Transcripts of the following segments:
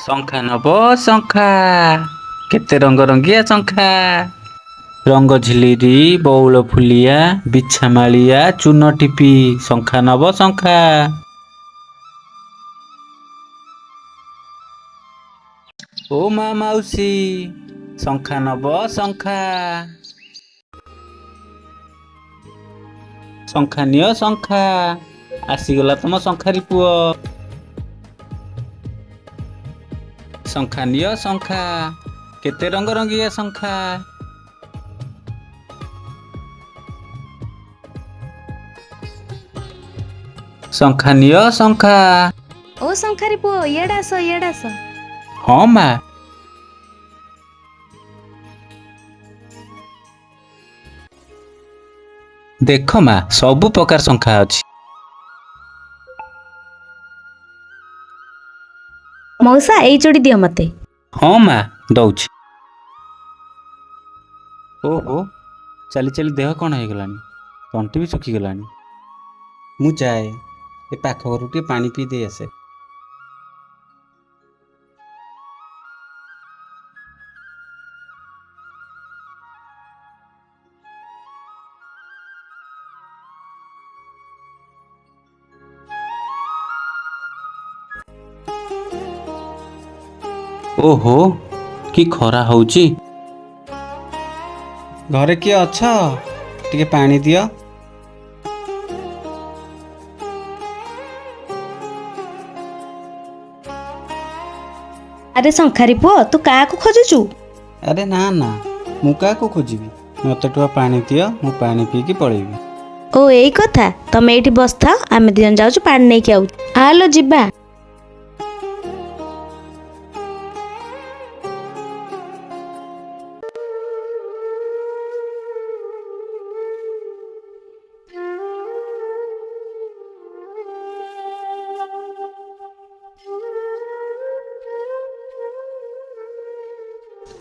ଶଙ୍ଖା ନବ ଶଙ୍ଖା କେତେ ରଙ୍ଗ ରଙ୍ଗିଆ ଶଙ୍ଖା। ରଙ୍ଗ ଝିଲିରି ବଉଳ ଫୁଲିଆ ବିଛାମାଳିଆ ଚୂନ ଟିପି ଶଙ୍ଖା ନବ ଶଙ୍ଖା। ଓ ମା ମାଉସୀ ଶଙ୍ଖା ନବ ଶଙ୍ଖା। ଶଙ୍ଖା ନିଅ ଶଙ୍ଖା ଆସିଗଲା ତମ ଶଙ୍ଖାରି ପୁଅ। ଶଙ୍ଖା ନିଅ ଶଙ୍ଖା କେତେ ରଙ୍ଗ ରଙ୍ଗିଆ ଶଙ୍ଖା। ଶଙ୍ଖା ନିଅ ଶଙ୍ଖା। ଓ ଶଙ୍ଖାରି ପୁଅ ଇଆଡ଼େ ଆସ ଇଆଡ଼େ ଆସ। ହଁ ମା। ଦେଖ ମା ସବୁ ପ୍ରକାର ଶଙ୍ଖା ଅଛି। ମଉସା ଏଇ ଚୁଡ଼ି ଦିଅ ମତେ। ହଁ ମା ଦଉଛି। ଓହୋ ଚାଲି ଚାଲି ଦେହ କଣ ହେଇଗଲାଣି ତଣ୍ଟି ବି ଶୁଖିଗଲାଣି। ମୁଁ ଯାଏ ଏ ପାଖ ଘରୁ ଟିକେ ପାଣି ପିଇ ଦେଇ ଆସେ। ଓହୋ କି ଖରା ହଉଛି। ଘରେ କିଏ ଅଛ ଟିକେ ପାଣି ଦିଅ। ଆରେ ଶଙ୍ଖାରି ପୁଅ ତୁ କାହାକୁ ଖୋଜୁଛୁ? ଆରେ ନା ନା ମୁଁ କାହାକୁ ଖୋଜିବି ମୋତେ ଟୁଆ ପାଣି ଦିଅ ମୁଁ ପାଣି ପିଇକି ପଳେଇବି। ଓ ଏଇ କଥା ତମେ ଏଇଠି ବସିଥାଅ ଆମେ ଦି ଜଣ ଯାଉଛୁ ପାଣି ନେଇକି ଆଉଛୁ ଆଲୋ ଯିବା।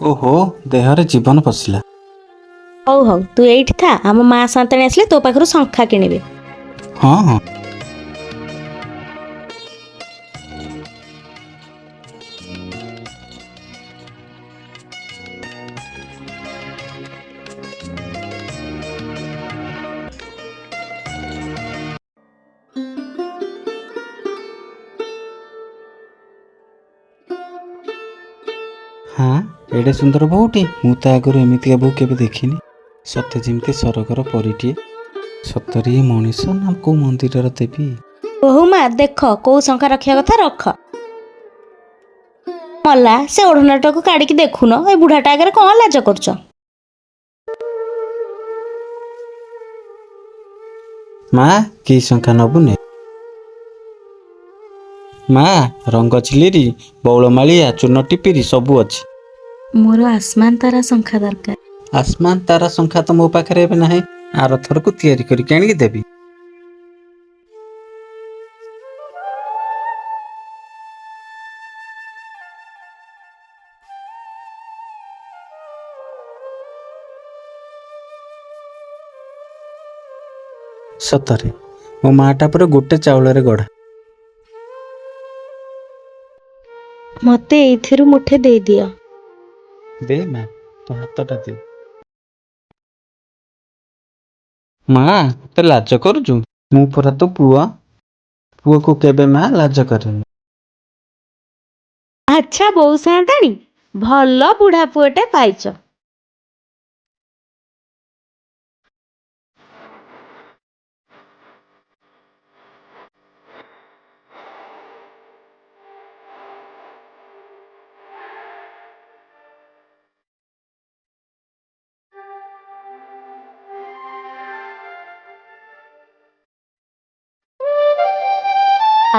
ଓହୋ ଦେହରେ ଜୀବନ ପଶିଲା। ହଉ ହଉ ତୁ ଏଇଠି ଥା ଆମ ମା ସାନ୍ତାଣୀ ଆସିଲେ ତୋ ପାଖରୁ ଶଙ୍ଖା କିଣିବେ। ହଁ ହଁ। ହଁ ଏଡ଼େ ସୁନ୍ଦର ବୋହୁଟି ମୁଁ ତ ଆଗରୁ ଏମିତିକା ବୋହୁ କେବେ ଦେଖିନି। ସତେ ଯେମିତି ସରଗର ପରିଟିଏ। ସତରେ ଇଏ ମଣିଷ ନା କୋଉ ମନ୍ଦିରର ଦେବୀ। ବୋହୂ ମା ଦେଖ କୋଉ ଶଙ୍ଖା ରଖିବା କଥା ରଖ। ମଲା ସେ ଓଢ଼ଣାଟାକୁ କାଢିକି ଦେଖୁନ ଏ ବୁଢାଟା ଆଗରେ କଣ ଲାଜ କରୁଛ। ମା କି ଶଙ୍ଖା ନବୁ ନେ। ମା ରଙ୍ଗ ଝିଲିରି ବଉଳମାଳିଆ ଚୂନ ଟିପିରି ସବୁ ଅଛି। ମୋର ଆସମାନ ତାରା ଶଙ୍ଖା ଦରକାର। ଆସମାନ ତାରା ଶଙ୍ଖା ତ ମୋ ପାଖରେ ଏବେ ନାହିଁ ଆର ଥରକୁ ତିଆରି କରିକି ଆଣିକି ଦେବି। ସତରେ ମୋ ମାଟା ପୁରା ଗୋଟେ ଚାଉଳରେ ଗଢ଼ା। ମତେ ଏଇଥିରୁ ମୁଠେ ଦେଇଦିଅ। ଦେ ମା ତୋ ହାତଟା ଦେ। ମା ଏତେ ଲାଜ କରୁଛୁ ମୁଁ ପରା ତୋ ପୁଅ। ପୁଅକୁ କେବେ ମା ଲାଜ କରେନି। ଆଚ୍ଛା ବୋଉ ସାନ୍ତାଣୀ ଭଲ ବୁଢା ପୁଅଟେ ପାଇଛ।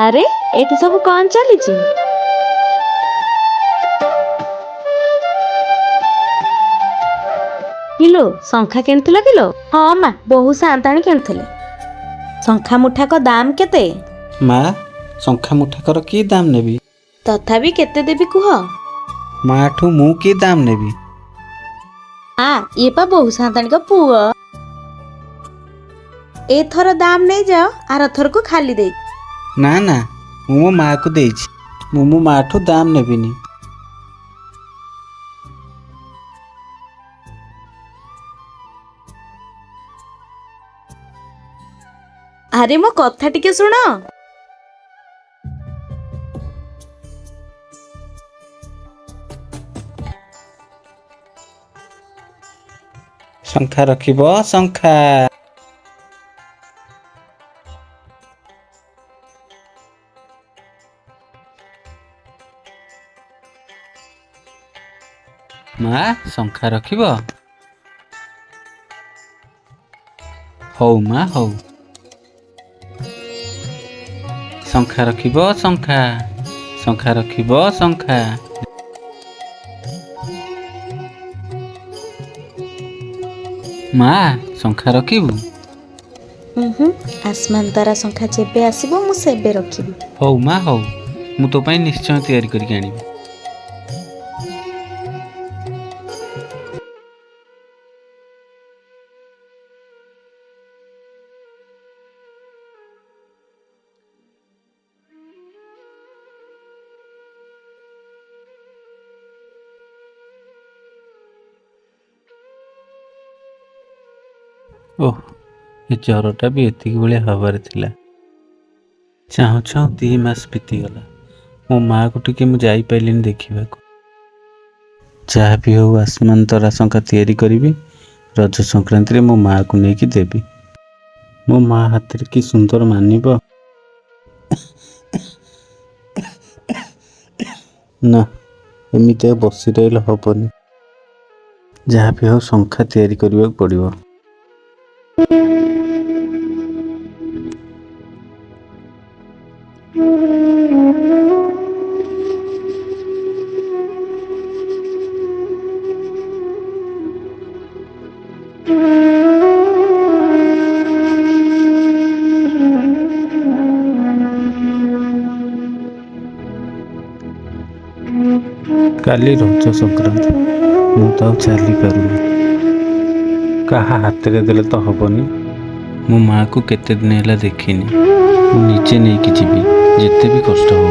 ଆରେ ଏଠି ସବୁ କଣ ଚାଲିଛି? କିଲୋ ଶଙ୍ଖା କିଣିଥିଲ କିଲୋ? ହଁ ମା ବୋହୂ ସାନ୍ତାଣୀ କିଣିଥିଲେ। ଶଙ୍ଖା ମୁଠାକ ଦାମ କେତେ? ମା ଶଙ୍ଖା ମୁଠାକର କି ଦାମ ନେବି? ତଥାପି କେତେ ଦେବି କୁହ? ମାଠୁ ମୁଁ କି ଦାମ ନେବି? ଇଏ ପା ବୋହୂ ସାନ୍ତାଣୀଙ୍କ ପୁଅ। ଏଥର ଦାମ ନେଇଯାଅ ଆର ଥରକୁ ଖାଲି ଦେଇ। ନା ନା ମୁଁ ମୋ ମାକୁ ଦେଇଛି ମୁଁ ମୋ ମାଠୁ ଦାମ ନେବିନି। ଆରେ ମୋ କଥା ଟିକେ ଶୁଣ। ଶଙ୍ଖା ରଖିବ ଶଙ୍ଖା। ମା ଶଙ୍ଖା ରଖିବ। ହଉ ମା ହଉ। ଶଙ୍ଖା ରଖିବ ଶଙ୍ଖା। ଶଙ୍ଖା ରଖିବ ଶଙ୍ଖା। ମା ଶଙ୍ଖା ରଖିବୁ। ଆସମାନ ତାରା ଶଙ୍ଖା ଯେବେ ଆସିବ ମୁଁ ସେବେ ରଖିବି। ହଉ ମା ହଉ, ମୁଁ ତୋ ପାଇଁ ନିଶ୍ଚୟ ତିଆରି କରିକି ଆଣିବି। ଓହ, ଏ ଜ୍ୱରଟା ବି ଏତିକି ଭଳିଆ ହବାର ଥିଲା। ଚାହୁଁ ଚାହୁଁ 2 ମାସ ବିତିଗଲା। ମୋ ମାଆକୁ ଟିକେ ମୁଁ ଯାଇପାରିଲିନି ଦେଖିବାକୁ। ଯାହା ବି ହଉ ଆସମାନ ତରା ଶଙ୍ଖା ତିଆରି କରିବି। ରଜ ସଂକ୍ରାନ୍ତିରେ ମୋ ମାଆକୁ ନେଇକି ଦେବି। ମୋ ମା ହାତରେ କି ସୁନ୍ଦର ମାନିବ। ନା, ଏମିତି ଆଉ ବସି ରହିଲେ ହବନି। ଯାହା ବି ହଉ ଶଙ୍ଖା ତିଆରି କରିବାକୁ ପଡ଼ିବ। କାଲି ରଜ ସଂକ୍ରାନ୍ତି, ମୁଁ ତ ଆଉ ଚାଲିପାରୁନି। କାହା ହାତରେ ଦେଲେ ତ ହବନି। ମୋ ମାଆକୁ କେତେ ଦିନ ହେଲା ଦେଖିନି। ମୁଁ ନିଜେ ନେଇକି ଯିବି, ଯେତେ ବି କଷ୍ଟ ହଉ।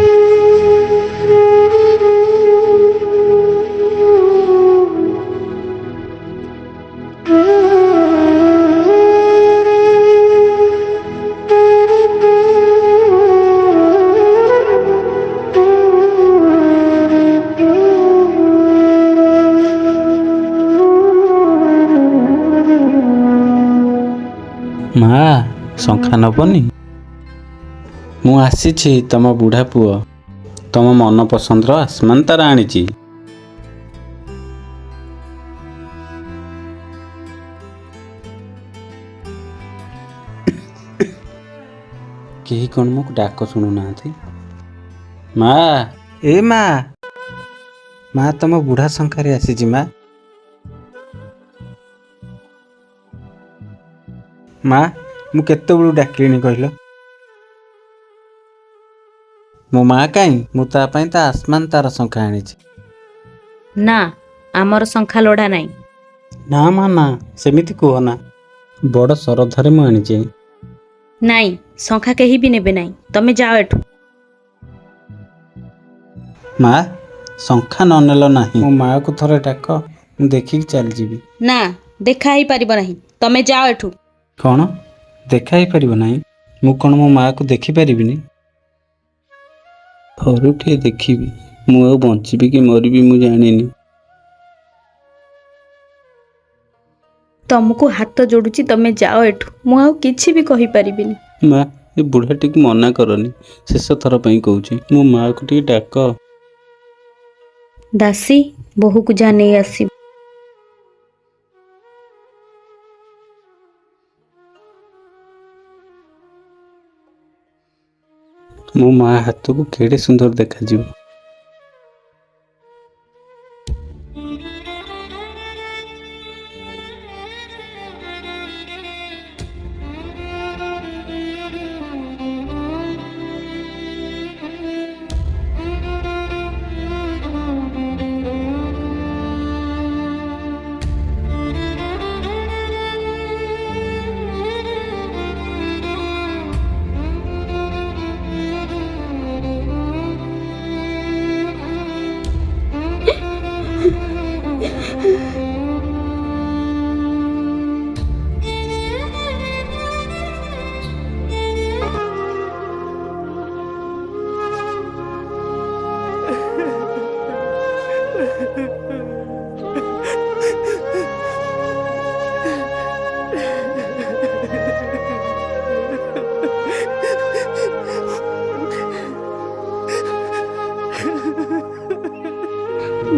ମା ଶଙ୍ଖା ନବନି? ମୁଁ ଆସିଛି ତମ ବୁଢ଼ା ପୁଅ। ତମ ମନ ପସନ୍ଦର ଆସମାନ ତାରା ଆଣିଛି। କେହି କ'ଣ ମୋ ଡାକ ଶୁଣୁନାହାନ୍ତି। ମା, ଏ ମା, ମା ତମ ବୁଢ଼ା ଶଙ୍ଖାରେ ଆସିଛି ମା। ମା, ମୁଁ କେତେବେଳୁ ଡାକିଲିଣି କହିଲ? ମୋ ମା କାହିଁ? ମୁଁ ତା ପାଇଁ ତା ଆସମାନ ତାରା ଶଙ୍ଖା ଆଣିଛି। ନା, ଆମର ଶଙ୍ଖା ଲୋଡ଼ା ନାହିଁ। ନା ମା ନା, ସେମିତି କୁହନା। ବଡ଼ ଶ୍ରଦ୍ଧାରେ ମୁଁ ଆଣିଛି। ନାଇଁ, ଶଙ୍ଖା କେହି ବି ନେବେ ନାହିଁ। ତମେ ଯାଅ ଏଠୁ। ମା, ଶଙ୍ଖା ନ ନେଲ ନାହିଁ। ମୋ ମାଆକୁ ଥରେ ଡାକ, ମୁଁ ଦେଖିକି ଚାଲିଯିବି। ନା, ଦେଖା ହେଇପାରିବ ନାହିଁ। ତମେ ଯାଅ ଏଠୁ। କ'ଣ ଦେଖା ହେଇପାରିବ ନାହିଁ? ମୁଁ କ'ଣ ମୋ ମାଆକୁ ଦେଖିପାରିବିନି? ଥରୁଟିଏ ଦେଖିବି। ମୁଁ ଆଉ ବଞ୍ଚିବି କି ମରିବି ମୁଁ ଜାଣିନି। ତମକୁ ହାତ ଯୋଡୁଛି, ତମେ ଯାଅ ଏଠୁ। ମୁଁ ଆଉ କିଛି ବି କହିପାରିବିନି। ମା, ଏ ବୁଢ଼ାଟିକୁ ମନା କରନି। ଶେଷ ଥର ପାଇଁ କହୁଛି, ମୋ ମାଆକୁ ଟିକେ ଡାକ। ଦାସୀ, ବୋହୂକୁ ଯା ନେଇ ଆସିବ। ମୋ ମା ହାତକୁ କେଡ଼େ ସୁନ୍ଦର ଦେଖାଯିବ।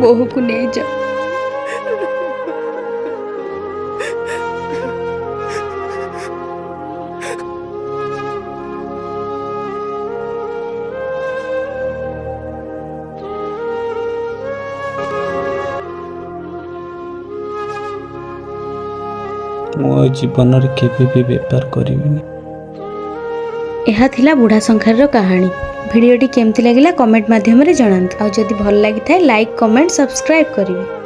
ବୋହୂକୁ ନେଇଯାଅ। ମୁଁ ଆଉ ଜୀବନରେ କେବେ ବି ବେପାର କରିବିନି। ଏହା ଥିଲା ବୁଢ଼ା ଶଙ୍ଖାରର କାହାଣୀ। ଭିଡ଼ିଓଟି କେମିତି ଲାଗିଲା କମେଣ୍ଟ ମାଧ୍ୟମରେ ଜଣାନ୍ତୁ। ଆଉ ଯଦି ଭଲ ଲାଗିଥାଏ ଲାଇକ୍ କମେଣ୍ଟ ସବସ୍କ୍ରାଇବ୍ କରିବେ।